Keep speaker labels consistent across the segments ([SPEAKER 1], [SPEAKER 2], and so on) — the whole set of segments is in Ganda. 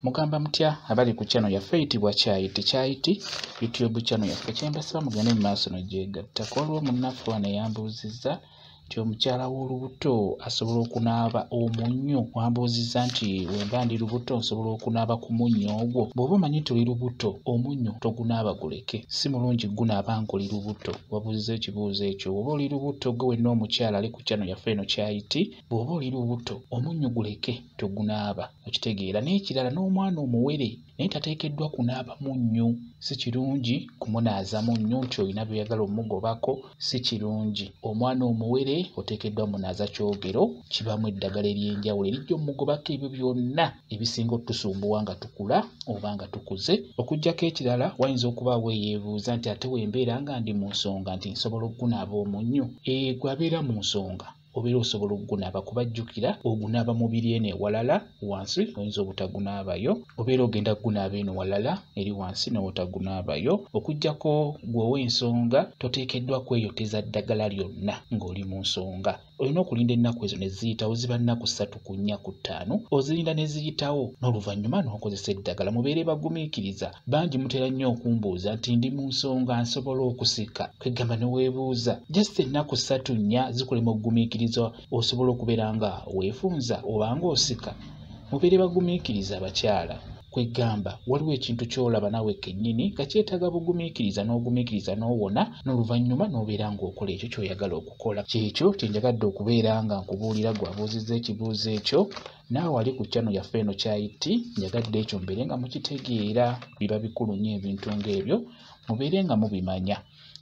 [SPEAKER 1] Mugamba mutya abali ku channel yaffe eyitibwa Kyayiti YouTube channel yaffe kyembasaba mugende mu maaso n'ogyegattako. Waliwo munnaffe wano yambuuzizza nti omukyala w'olubuto asobola okunaaba omunnyo. Wambuuzizza nti bwemba ndi lubuto nsobola okunaaba ku munnyo ogwo. Bw'oba omanyi nti oli lubuto omunnyo togunaaba guleke, si mulungi gunaaba ng'oli lubuto. Wabuuzizza ekibuuzo ekyo. Bw'oba oli lubuto gwe wenna omukyala ali ku channel yaffe eno Kyayiti, bw'oba oli lubuto omunnyo guleke togunaaba, okitegeera. N'ekirala n'omwana omuwere naye tateekeddwa kunaaba munnyo. Si kirungi kumunaaza munnyo nti olina by'oyagala omugobako, si kirungi. Omwana omuwere oteekeddwa munaaza kyogero, kibaamu eddagala ery'enjawulo erijja omugobako ebyo byonna ebisinga otusumbuwa nga tukula oba nga tukuze. Okuggyako ekirala wayinza okuba weeyeebuuza nti ate wembeera nga ndi mu nsonga nti nsobola okugunaaba omunnyo. Gwe abeera mu nsonga obeera osobola okugunaaba kuba jjukira ogunaaba mu biri eno ewalala wansi oyinza obutagunaabayo, obeera ogenda kugunaaba eno walala eri wansi n'otagunaabayo. Okuggyako gwe ow'ensonga toteekeddwa kweyoteza ddagala lyonna ng'oli mu nsonga. Olina okulinda ennaku ezo ne ziyitawo, ziba nnaku 3 ku 4 ku 5, ozirinda ne ziyitawo n'oluvannyuma n'okozesa eddagala. Mubeere bagumiikiriza. Bangi mutera nnyo okumbuuza nti ndi mu nsonga nsobola okusika, kwegamba ne weebuuza just ennaku 3 4 zikulema okugumiikiriza osobola okubeera nga weefunza oba ng'osika. Mubeere bagumiikiriza abakyala, kwegamba waliwo ekintu ky'olaba naawe kennyini nga kyetaaga bugumiikiriza, n'ogumiikiriza n'owona n'oluvannyuma n'obeera ng'okola ekyo ky'oyagala okukola. Kyekyo kyenjagadde okubeera nga nkubuulira gwe abuuzizza ekibuuzo ekyo. Naawe ali ku channel yaffe eno Kyayiti, njagadde ekyo mbeere nga mukitegeera. Biba bikulu nnyo ebintu ng'ebyo, mubeere nga mubimanya.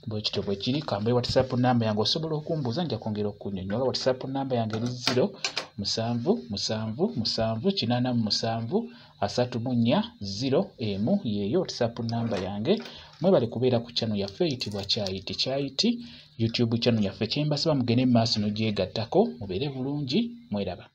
[SPEAKER 1] Bwe kityo bwe kiri. Kambe WhatsApp namba yange osobola okumbuuza, nja kwongera okunnyonnyola. WhatsApp namba yange eri 07773840 yeeyo WhatsApp namba yange. Mwebale kubeera ku channel yaffe eyitibwa Kyayiti YouTube channel yaffe kyembasaba mugende mu maaso n'ogyegattako. Mubeere bulungi, mweraba.